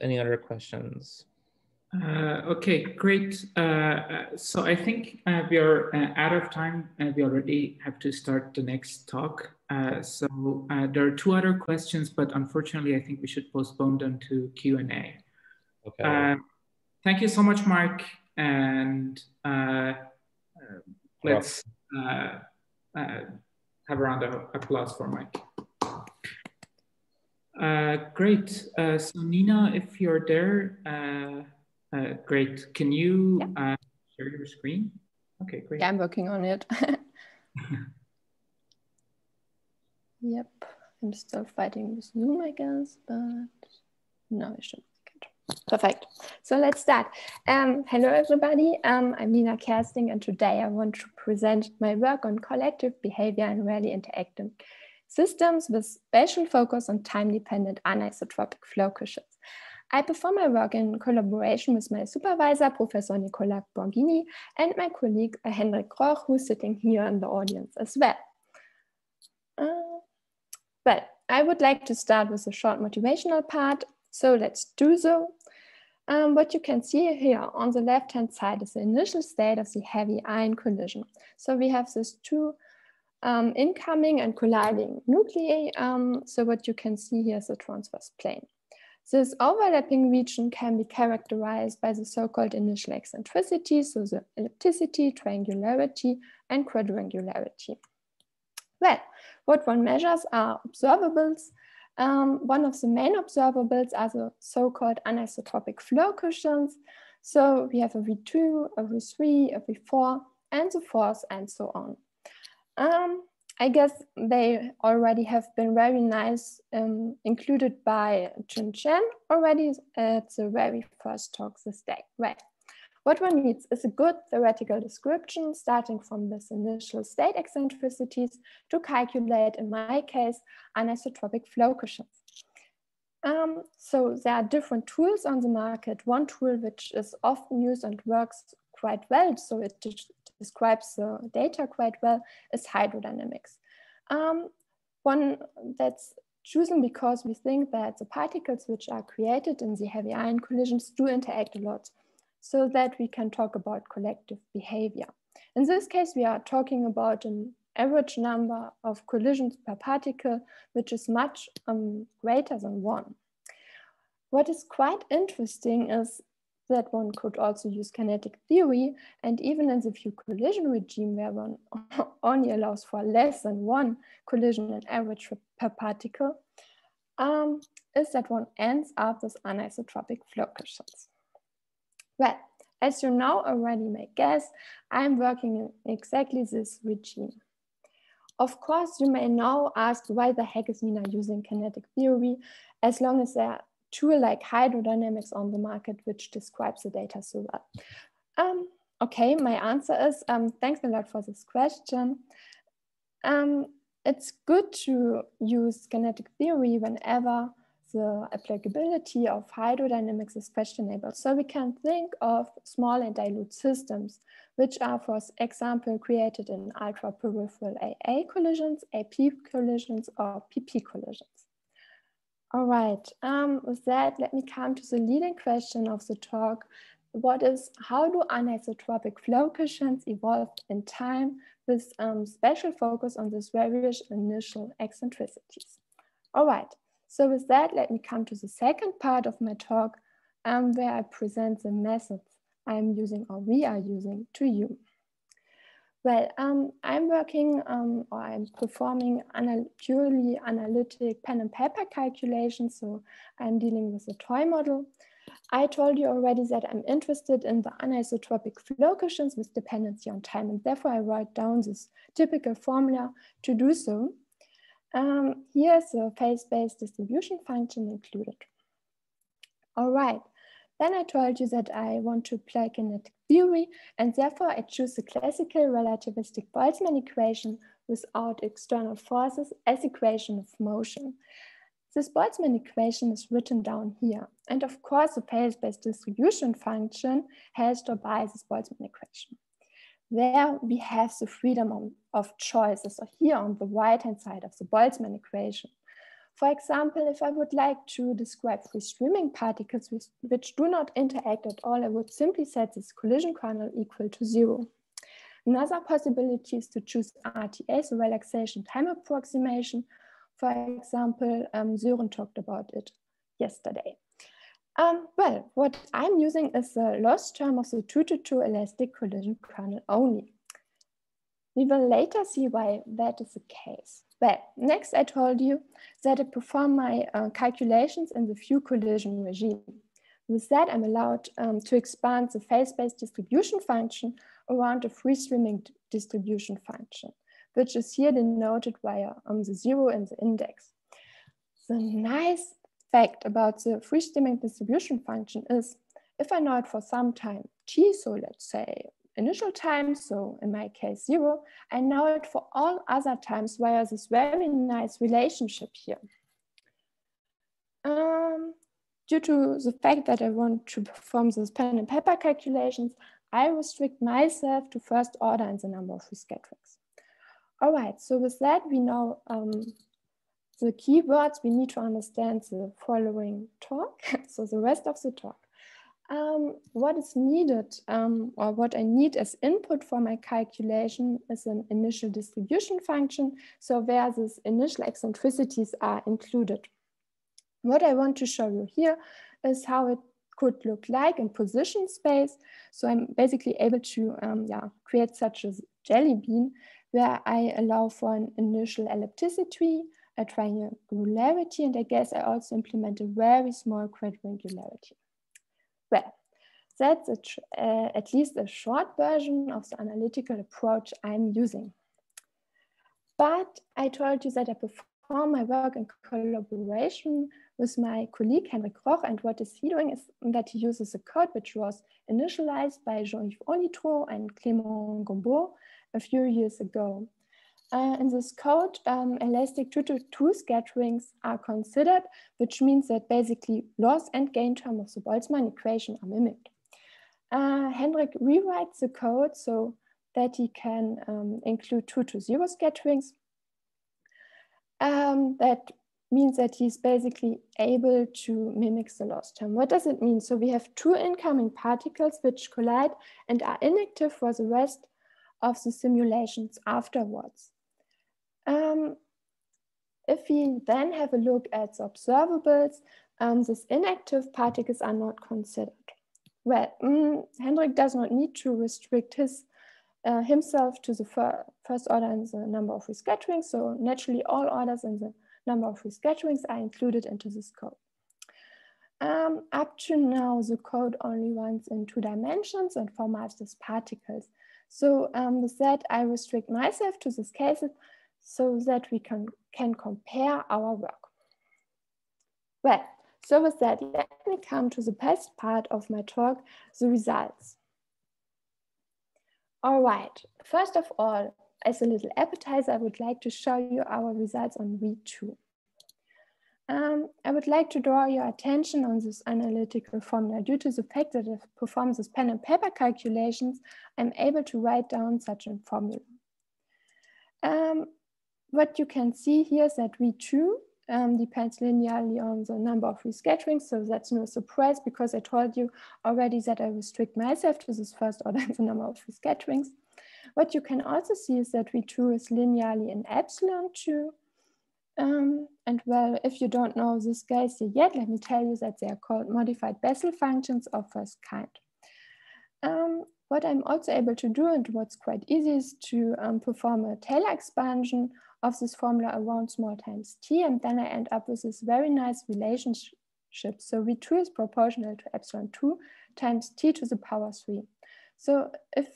any other questions? Okay, great. So I think we are out of time. We already have to start the next talk. So there are two other questions, but unfortunately, I think we should postpone them to Q&A. Okay. Thank you so much, Mark. And let's have a round of applause for Mike. Great. So Nina, if you're there, great. Can you share your screen? Okay, great. Yeah, I'm working on it. Yep, I'm still fighting with Zoom, I guess, but no, I should. Perfect. So let's start. Hello, everybody. I'm Nina Kersting, and today I want to present my work on collective behavior and rarely interacting systems with special focus on time-dependent anisotropic flow cushions. I perform my work in collaboration with my supervisor, Professor Nicola Borghini, and my colleague Hendrik Roch, who's sitting here in the audience as well. Well, I would like to start with a short motivational part, so let's do so. What you can see here on the left-hand side is the initial state of the heavy ion collision. So we have these two incoming and colliding nuclei. So what you can see here is the transverse plane. This overlapping region can be characterized by the so-called initial eccentricity, so the ellipticity, triangularity, and quadrangularity. Well, what one measures are observables. One of the main observables are the so-called anisotropic flow cushions. So we have a V2, a V3, a V4, and so forth, and so on. I guess they already have been very nice included by Jun Chen already at the very first talk this day. Right. What one needs is a good theoretical description starting from this initial state eccentricities to calculate, in my case, anisotropic flow cushions. So there are different tools on the market. One tool which is often used and works quite well, so it describes the data quite well, is hydrodynamics. One that's chosen because we think that the particles which are created in the heavy ion collisions do interact a lot, so that we can talk about collective behavior. In this case, we are talking about an average number of collisions per particle, which is much greater than 1. What is quite interesting is that one could also use kinetic theory, and even in the few collision regime where one only allows for less than 1 collision in average per particle, is that one ends up with anisotropic flow cushions. Well, as you now already may guess, I'm working in exactly this regime. Of course, you may now ask why the heck is Nina using kinetic theory as long as there are tools like hydrodynamics on the market which describes the data so well. Okay, my answer is thanks a lot for this question. It's good to use kinetic theory whenever the applicability of hydrodynamics is questionable. So we can think of small and dilute systems, which are, for example, created in ultra-peripheral AA collisions, AP collisions, or PP collisions. All right, with that, let me come to the leading question of the talk. How do anisotropic flow cushions evolve in time with special focus on these various initial eccentricities? All right. So with that, let me come to the second part of my talk, where I present the methods I'm using or we are using to you. Well, I'm working or I'm performing purely analytic pen and paper calculations. So I'm dealing with a toy model. I told you already that I'm interested in the anisotropic flow cushions with dependency on time, and therefore I write down this typical formula to do so. Here's a phase-based distribution function included. All right, then I told you that I want to apply kinetic theory, and therefore I choose the classical relativistic Boltzmann equation without external forces as equation of motion. This Boltzmann equation is written down here. And of course, the phase-based distribution function has to obey this Boltzmann equation. There we have the freedom of choices. So here on the right-hand side of the Boltzmann equation, For example, if I would like to describe free streaming particles which do not interact at all, I would simply set this collision kernel equal to 0. Another possibility is to choose RTA, so relaxation time approximation. For example, Sören talked about it yesterday. Well, what I'm using is the loss term of the 2-to-2 elastic collision kernel only. We will later see why that is the case. Well, next I told you that I perform my calculations in the few collision regime. With that, I'm allowed to expand the phase-space distribution function around a free streaming distribution function, which is here denoted via the 0 in the index. The nice fact about the free streaming distribution function is if I know it for some time t, so let's say initial time, so in my case 0, I know it for all other times via this very nice relationship here. Due to the fact that I want to perform these pen and paper calculations, I restrict myself to first order and the number of reschedulings. All right, so with that, we know the keywords we need to understand the following talk, so the rest of the talk. What is needed or what I need as input for my calculation is an initial distribution function, so where these initial eccentricities are included. What I want to show you here is how it could look like in position space. So I'm basically able to create such a jelly bean where I allow for an initial ellipticity, a triangularity, and I guess I also implement a very small quadrangularity. Well, that's at least a short version of the analytical approach I'm using. But I told you that I perform my work in collaboration with my colleague Henrik Roch, and what is he doing is that he uses a code which was initialized by Jean-Yves Olitro and Clément Gombeau a few years ago. In this code, elastic 2-to-2 scatterings are considered, which means that basically loss and gain term of the Boltzmann equation are mimicked. Henrik rewrites the code so that he can include 2-to-0 scatterings. That means that he's basically able to mimic the loss term. What does it mean? So we have two incoming particles which collide and are inactive for the rest of the simulations afterwards. If we then have a look at the observables, these inactive particles are not considered. Well, Henrik does not need to restrict himself to the first order and the number of rescatterings, so naturally all orders and the number of rescatterings are included into this code. Up to now, the code only runs in 2 dimensions and formats these particles. So with that, I restrict myself to these cases so that we can compare our work. Well, so with that, let me come to the best part of my talk, the results. All right, first of all, as a little appetizer, I would like to show you our results on V2. I would like to draw your attention on this analytical formula. Due to the fact that I perform this pen and paper calculations, I'm able to write down such a formula. What you can see here is that V2 depends linearly on the number of rescatterings, so that's no surprise because I told you already that I restrict myself to this first order and the number of rescatterings. What you can also see is that V2 is linearly in epsilon 2. And well, if you don't know this guys here yet, let me tell you that they are called modified Bessel functions of first kind. What I'm also able to do, and what's quite easy, is to perform a Taylor expansion of this formula around small times t, and then I end up with this very nice relationship. So V2 is proportional to epsilon 2 times t to the power 3. So if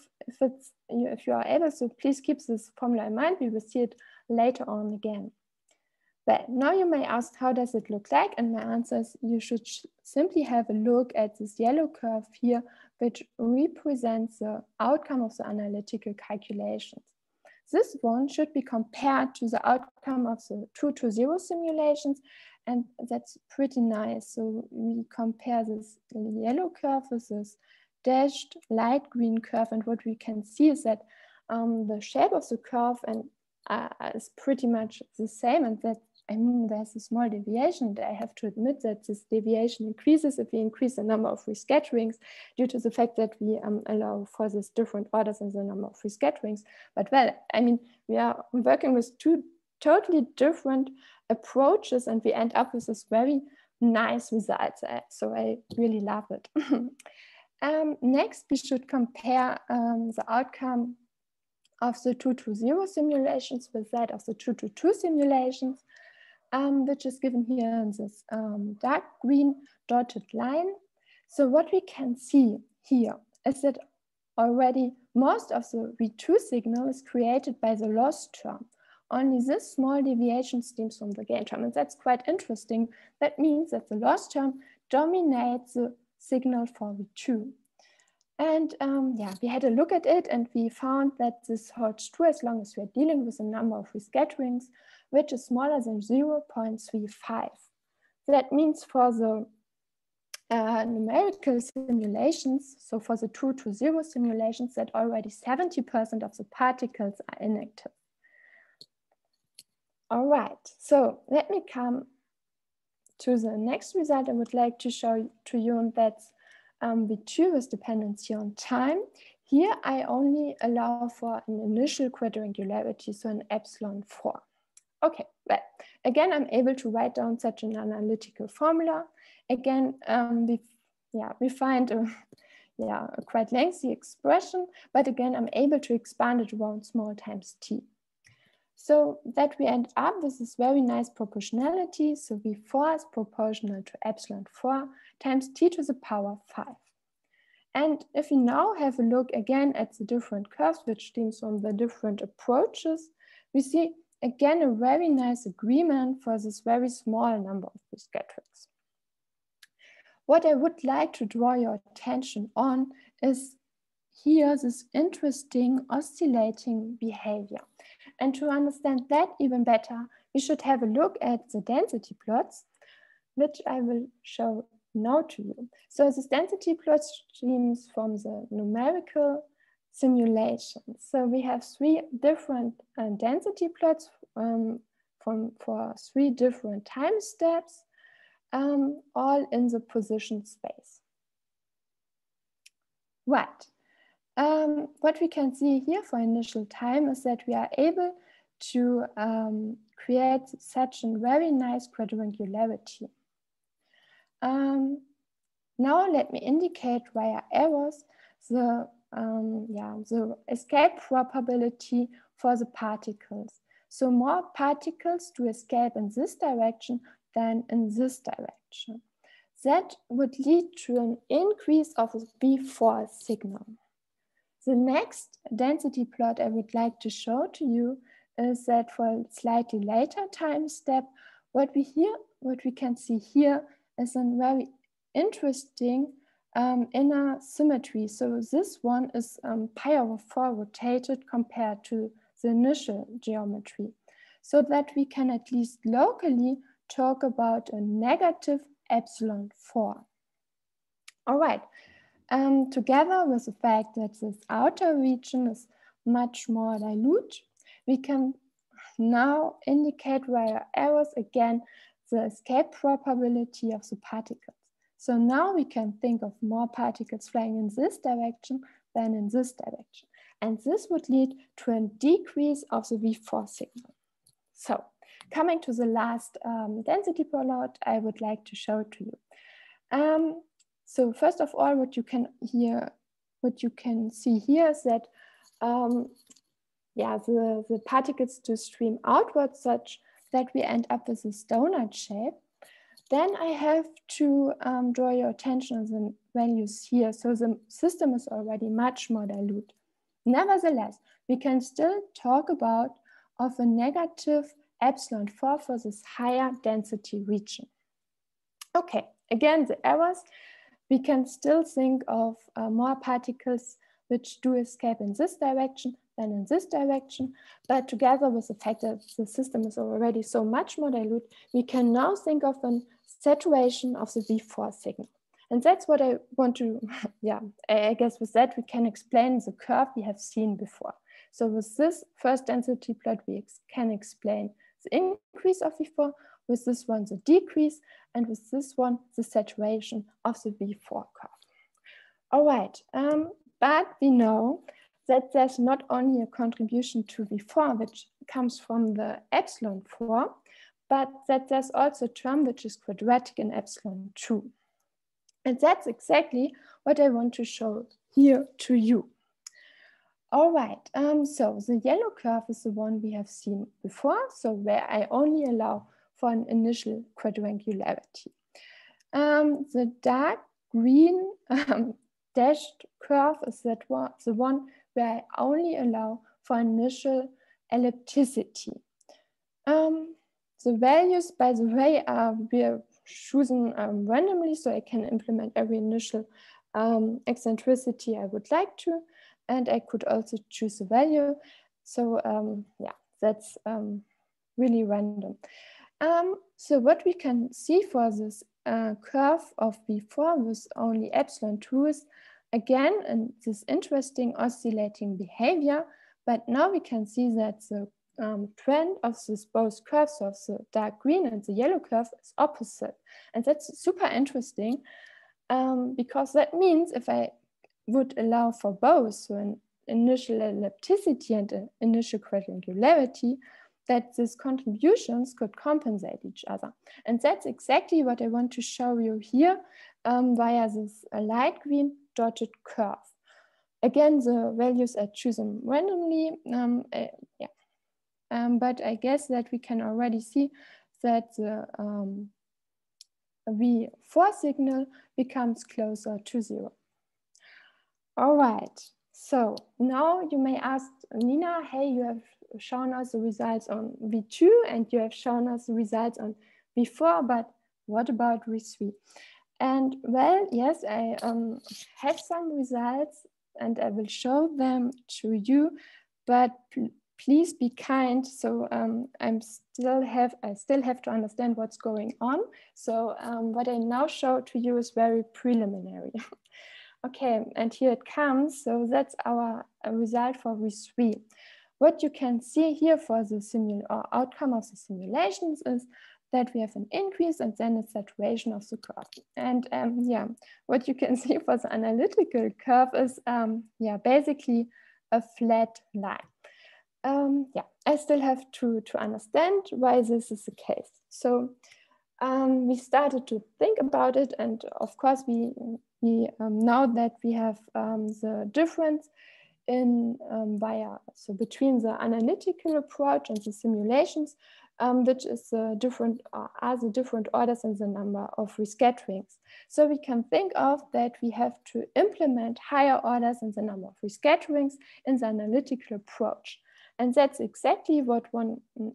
you are able, so please keep this formula in mind. We will see it later on again. Well, now you may ask, how does it look like? And my answer is you should simply have a look at this yellow curve here, which represents the outcome of the analytical calculations. This one should be compared to the outcome of the 2-to-0 simulations, and that's pretty nice. So we compare this yellow curve with this dashed light green curve, and what we can see is that the shape of the curve is pretty much the same, and that I mean, there's a small deviation. I have to admit that this deviation increases if we increase the number of rescatterings due to the fact that we allow for these different orders in the number of rescatterings. But well, I mean, we are working with two totally different approaches and we end up with this very nice results. So I really love it. Next, we should compare the outcome of the 2-to-0 simulations with that of the 2-to-2 simulations. Which is given here in this dark green dotted line. So what we can see here is that already most of the V2 signal is created by the loss term. Only this small deviation stems from the gain term, and that's quite interesting. That means that the loss term dominates the signal for V2. And yeah, we had a look at it and we found that this holds true as long as we are dealing with a number of rescatterings which is smaller than 0.35. That means for the numerical simulations, so for the 2-to-0 simulations, that already 70% of the particles are inactive. All right, so let me come to the next result I would like to show to you, and that's V2 with dependency on time. Here I only allow for an initial quadrangularity, so an epsilon 4. Okay, well, again, I'm able to write down such an analytical formula. Again, we find a quite lengthy expression, but again, I'm able to expand it around small times t. So that we end up with this very nice proportionality. So V4 is proportional to epsilon 4 times t to the power 5. And if we now have a look again at the different curves, which stems from the different approaches, we see again a very nice agreement for this very small number of rescatterings. What I would like to draw your attention on is here this interesting oscillating behavior. And to understand that even better, we should have a look at the density plots, which I will show now to you. So this density plot streams from the numerical simulation. So we have 3 different density plots for 3 different time steps, all in the position space. Right. What we can see here for initial time is that we are able to create such a very nice quadrangularity. Now let me indicate via arrows the escape probability for the particles. So more particles to escape in this direction than in this direction. That would lead to an increase of the V4 signal. The next density plot I would like to show to you is that for a slightly later time step, what we can see here is a very interesting inner symmetry. So this one is pi over 4 rotated compared to the initial geometry, so that we can at least locally talk about a negative epsilon 4. All right, together with the fact that this outer region is much more dilute, we can now indicate via arrows again the escape probability of the particles. So now we can think of more particles flying in this direction than in this direction. And this would lead to a decrease of the V4 signal. So coming to the last density plot I would like to show to you. So first of all, what you can see here is that the particles to stream outwards such that we end up with this donut shape. Then I have to draw your attention on the values here. So the system is already much more dilute. Nevertheless, we can still talk about a negative epsilon 4 for this higher density region. Okay, again, the errors, we can still think of more particles which do escape in this direction than in this direction, but together with the fact that the system is already so much more dilute, we can now think of a saturation of the V4 signal. And that's what I want to, I guess with that we can explain the curve we have seen before. So with this first density plot, we can explain the increase of V4, with this one the decrease, and with this one the saturation of the V4 curve. All right, but we know that there's not only a contribution to V4, which comes from the epsilon 4, but that there's also a term which is quadratic in epsilon 2. And that's exactly what I want to show here to you. All right, so the yellow curve is the one we have seen before, so where I only allow for an initial quadrangularity. The dark green dashed curve is the one where I only allow for initial ellipticity. The values, by the way, we're chosen randomly, so I can implement every initial eccentricity I would like to, and I could also choose a value. So yeah, that's really random. So what we can see for this curve of V4 with only epsilon 2 is again and this interesting oscillating behavior, but now we can see that the trend of this both curves of the dark green and the yellow curve is opposite, and that's super interesting because that means if I would allow for both, so an initial ellipticity and an initial quadrangularity, that these contributions could compensate each other. And that's exactly what I want to show you here via this light green dotted curve. Again, the values are chosen randomly, but I guess that we can already see that the V4 signal becomes closer to 0. All right, so now you may ask, Nina, hey, you have shown us the results on V2 and you have shown us the results on V4, but what about V3? And well, yes, I have some results and I will show them to you, but please be kind. So I still have to understand what's going on. So what I now show to you is very preliminary. Okay, and here it comes. So that's our result for V3. What you can see here for the outcome of the simulations is that we have an increase and then a saturation of the curve. And yeah, what you can see for the analytical curve is basically a flat line. Yeah, I still have to understand why this is the case. So we started to think about it, and of course we know that we have the difference in between the analytical approach and the simulations, which is the different orders in the number of rescatterings. So we can think of that we have to implement higher orders in the number of rescatterings in the analytical approach. And that's exactly what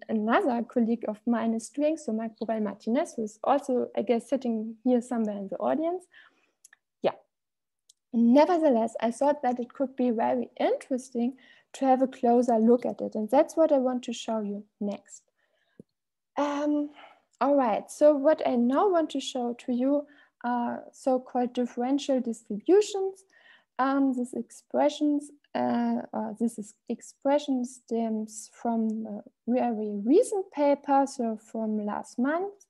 another colleague of mine is doing, so Marc Borel-Martinez, who is also, I guess, sitting here somewhere in the audience. Yeah. Nevertheless, I thought that it could be very interesting to have a closer look at it. And that's what I want to show you next. All right, so what I now want to show to you are so-called differential distributions. This expression stems from a very recent paper, so from last month,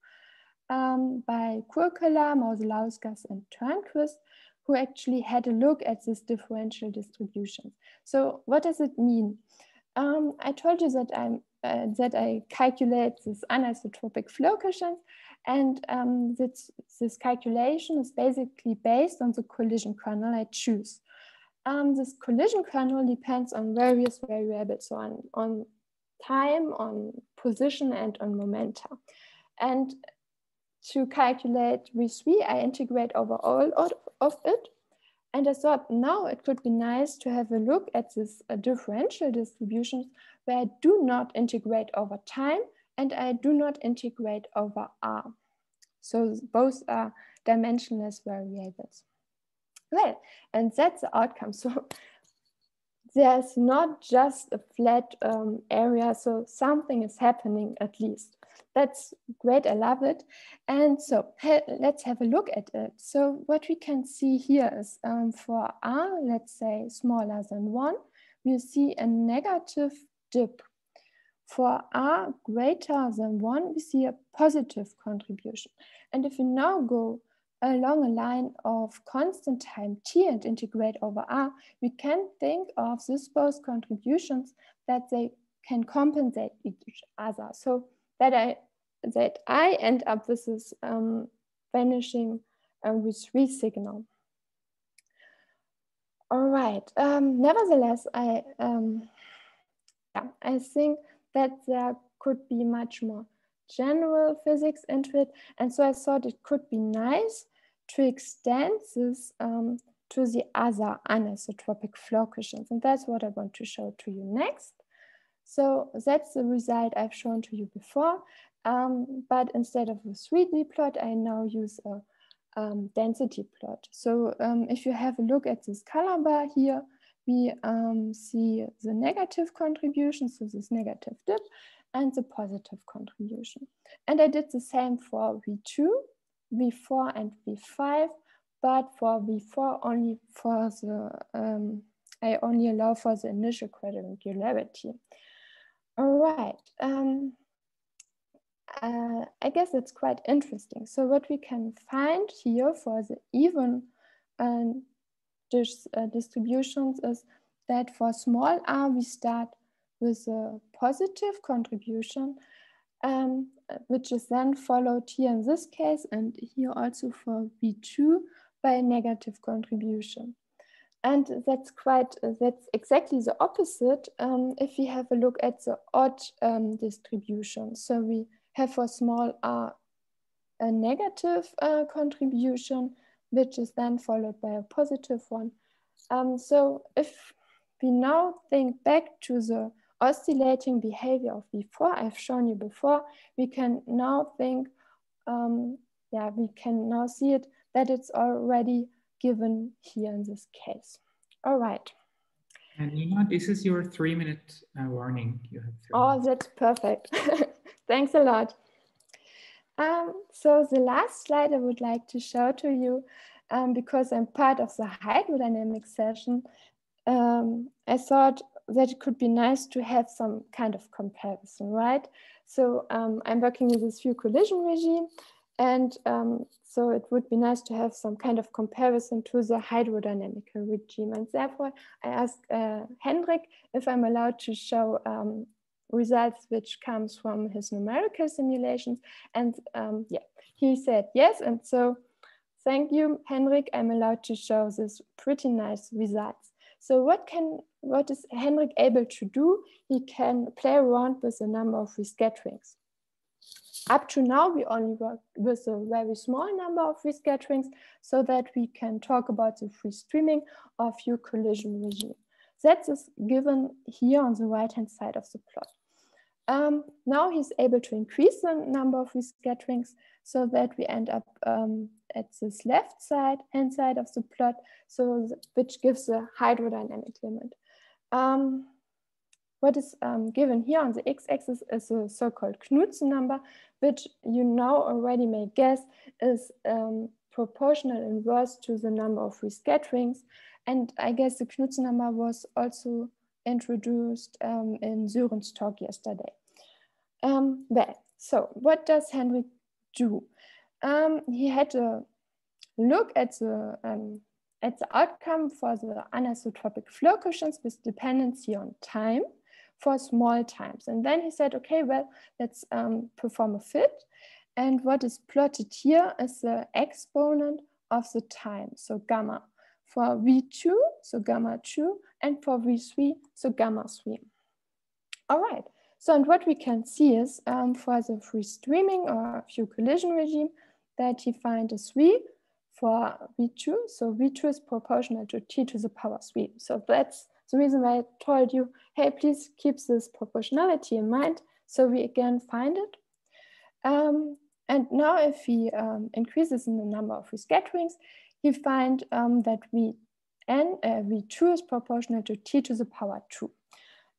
by Kurkela, Mauselauskas, and Turnquist, who actually had a look at this differential distribution. So what does it mean? I told you that I calculate this anisotropic flow cushions, and this calculation is basically based on the collision kernel I choose. This collision kernel depends on various variables, so on time, on position, and on momentum. And to calculate V3, I integrate over all of it. And I thought now it could be nice to have a look at this differential distributions where I do not integrate over time and I do not integrate over R. So both are dimensionless variables. Well, and that's the outcome. So there's not just a flat area, so something is happening at least. That's great, I love it. And so let's have a look at it. So what we can see here is for R, let's say smaller than 1, we see a negative dip. for r greater than 1, we see a positive contribution. And if we now go along a line of constant time t and integrate over r, we can think of these both contributions that they can compensate each other. So that I end up with this vanishing V3 signal. All right. Nevertheless, I think that there could be much more general physics into it, and so I thought it could be nice to extend this to the other anisotropic flow cushions, and that's what I want to show to you next. So that's the result I've shown to you before, but instead of a 3D plot, I now use a density plot. So if you have a look at this color bar here, we see the negative contribution, so this negative dip, and the positive contribution. And I did the same for V2, V4, and V5, but for V4 only for the, I only allow for the initial quadrangularity. All right. I guess it's quite interesting. So what we can find here for the even distributions is that for small r, we start with a positive contribution, which is then followed here in this case, and here also for V2 by a negative contribution. And that's exactly the opposite if we have a look at the odd distribution. So we have for small r a negative contribution, which is then followed by a positive one. So if we now think back to the oscillating behavior of V4 I've shown you before, we can now think, we can now see it that it's already given here in this case. All right. And Nina, this is your 3-minute warning. You have 3 minutes. That's perfect. Thanks a lot. So the last slide I would like to show to you, because I'm part of the hydrodynamics session, I thought that it could be nice to have some kind of comparison, right? So I'm working with this view collision regime, and so it would be nice to have some kind of comparison to the hydrodynamical regime. And therefore, I asked Hendrik if I'm allowed to show results which comes from his numerical simulations. And he said yes. And so thank you, Hendrik. I'm allowed to show this pretty nice results. So what is Hendrik able to do? He can play around with a number of rescatterings. Up to now, we only work with a very small number of rescatterings so that we can talk about the free streaming of view collision regime. That is given here on the right-hand side of the plot. Now he's able to increase the number of rescatterings so that we end up at this hand side of the plot, which gives a hydrodynamic limit. What is given here on the x-axis is a so-called Knudsen number, which you now already may guess is proportional inverse to the number of rescatterings. And I guess the Knudsen number was also introduced in Søren's talk yesterday. So what does Hendrik do? He had a look at the outcome for the anisotropic flow cushions with dependency on time for small times. And then he said, okay, well, let's perform a fit. And what is plotted here is the exponent of the time, so gamma, for V2, so gamma 2, and for V3, so gamma 3. All right. So, and what we can see is for the free streaming or view collision regime that he finds a 3 for V2. So V2 is proportional to t to the power 3. So that's the reason why I told you, hey, please keep this proportionality in mind. So we again find it. And now if he increases in the number of rescatterings, he finds that V2 is proportional to t to the power 2.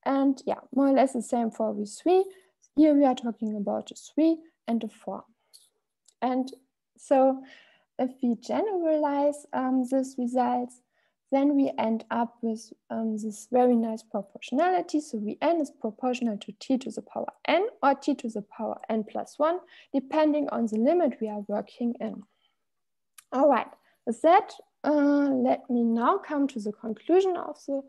And yeah, more or less the same for V3. Here we are talking about a 3 and a 4. And so if we generalize these results then we end up with this very nice proportionality. So Vn is proportional to t to the power n or t to the power n plus 1, depending on the limit we are working in. All right, with that, let me now come to the conclusion of the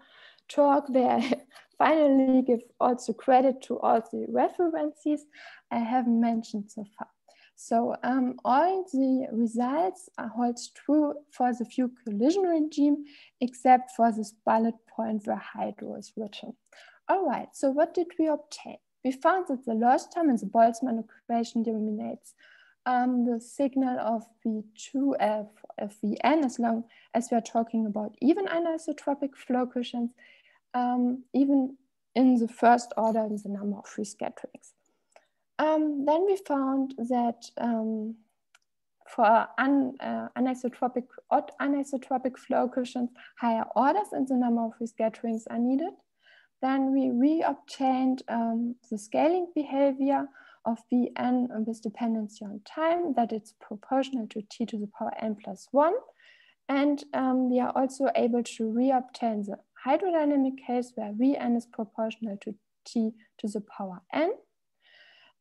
talk, where I finally give also credit to all the references I haven't mentioned so far. So all the results holds true for the few collision regime, except for this bullet point where hydro is written. All right, so what did we obtain? We found that the loss term in the Boltzmann equation dominates the signal of V2 of Vn, as long as we are talking about even anisotropic flow coefficients, even in the first order in the number of free scatterings. Then we found that for anisotropic, odd anisotropic flow coefficients, higher orders in the number of free scatterings are needed. Then we re-obtained the scaling behavior of Vn with dependency on time, that it's proportional to t to the power n plus 1. And we are also able to re-obtain the hydrodynamic case where Vn is proportional to t to the power n.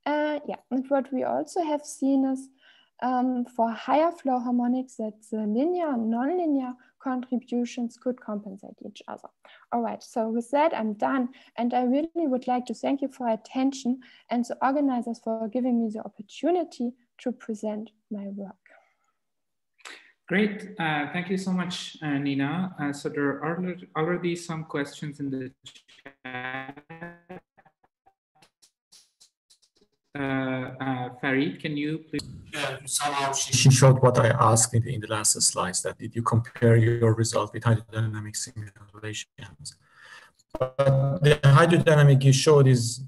Yeah, and what we also have seen is for higher flow harmonics that the linear and non-linear contributions could compensate each other. All right, so with that, I'm done. And I really would like to thank you for your attention and the organizers for giving me the opportunity to present my work. Great, thank you so much, Nina. So there are already some questions in the chat. Farid, can you please? Yeah, somehow she showed what I asked in the last slides, that did you compare your result with hydrodynamic simulations? But the hydrodynamic you showed is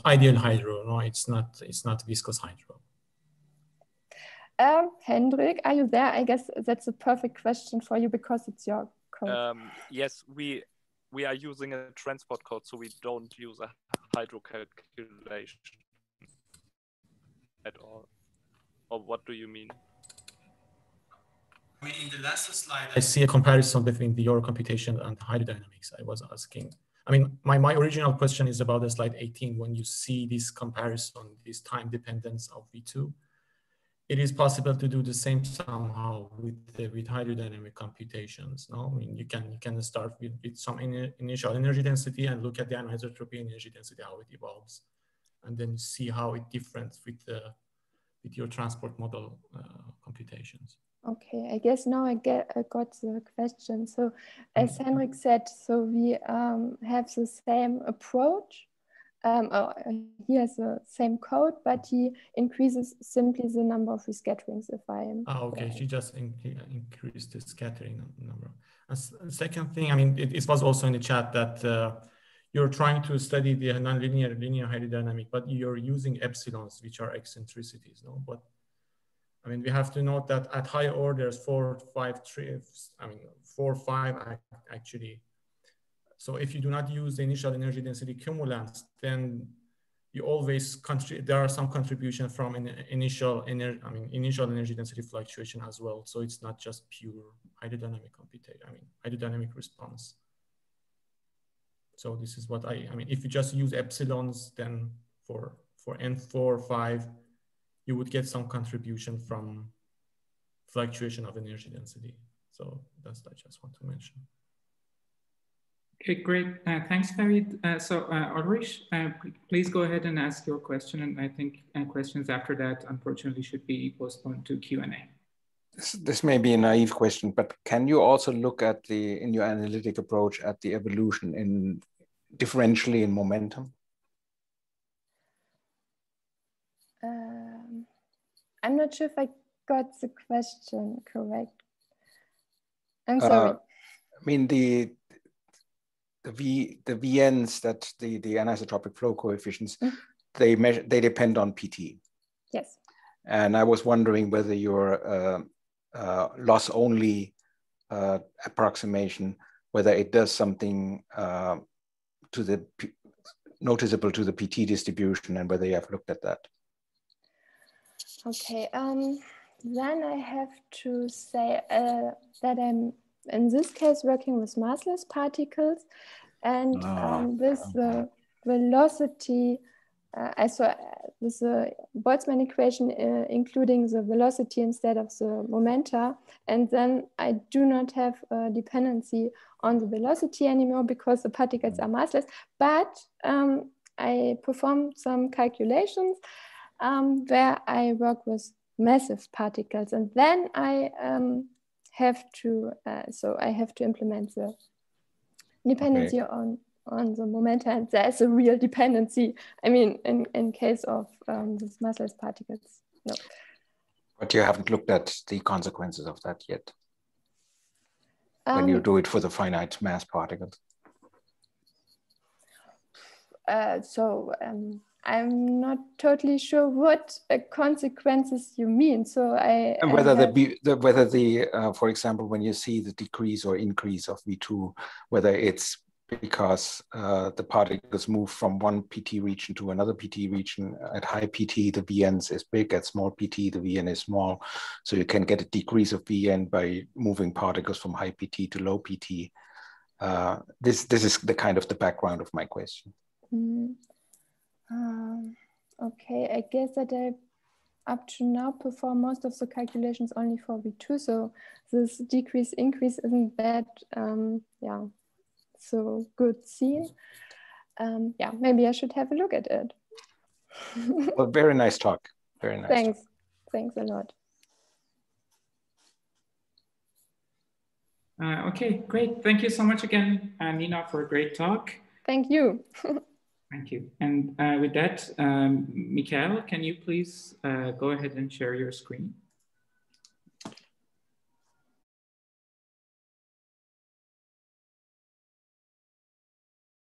ideal hydro, no? It's not viscous hydro. Hendrik, are you there? I guess that's a perfect question for you because it's your code. Yes, we are using a transport code, so we don't use a hydro calculation at all. Or what do you mean? I mean, in the last slide, I see a comparison between your computation and hydrodynamics. I was asking. I mean, my original question is about the slide 18. When you see this comparison, this time dependence of V2, it is possible to do the same somehow with hydrodynamic computations. No, I mean, you can start with some initial energy density and look at the anisotropy energy density, how it evolves, and then see how it differs with your transport model computations. Okay, I guess now I got the question. So as Henrik said, so we have the same approach. He has the same code, but he increases simply the number of rescatterings if I am. Okay, she just increased the scattering number. And second thing, I mean, it was also in the chat that you're trying to study the nonlinear linear hydrodynamic, but you're using epsilons, which are eccentricities, no? But I mean, we have to note that at higher orders, 4, 5 actually. So if you do not use the initial energy density cumulants, then you always there are some contribution from an initial energy density fluctuation as well. So it's not just pure hydrodynamic computation. I mean, hydrodynamic response. So this is what I mean, if you just use epsilons, then for N4 or 5, you would get some contribution from fluctuation of energy density. So that's what I just want to mention. Okay, great. Thanks, Farid. So Ulrich, please go ahead and ask your question. And I think questions after that, unfortunately, should be postponed to Q&A. This may be a naive question, but can you also look at in your analytic approach at the evolution differentially in momentum? I'm not sure if I got the question correct. I'm sorry. I mean, the VNs, that the anisotropic flow coefficients, they depend on PT. Yes. And I was wondering whether your loss only approximation, whether it does something noticeable to the PT distribution, and whether you have looked at that. Okay, then I have to say that I'm in this case, working with massless particles, and with the velocity, with the Boltzmann equation, including the velocity instead of the momenta, and then I do not have a dependency on the velocity anymore because the particles are massless, but I perform some calculations where I work with massive particles, and then I have to implement the dependency on the momenta, and there's a real dependency. I mean, in case of these massless particles, no. But you haven't looked at the consequences of that yet when you do it for the finite mass particles. I'm not totally sure what consequences you mean. So for example, when you see the decrease or increase of V2, whether it's because the particles move from one PT region to another PT region. At high PT, the Vn is big. At small PT, the Vn is small. So you can get a decrease of Vn by moving particles from high PT to low PT. This is the kind of the background of my question. Okay, I guess that I up to now perform most of the calculations only for V2. So this decrease increase isn't that so good seen. Yeah, maybe I should have a look at it. Well, very nice talk. Very nice. Thanks. Talk. Thanks a lot. Okay, great. Thank you so much again, Nina, for a great talk. Thank you. Thank you. And with that, Mikael, can you please go ahead and share your screen?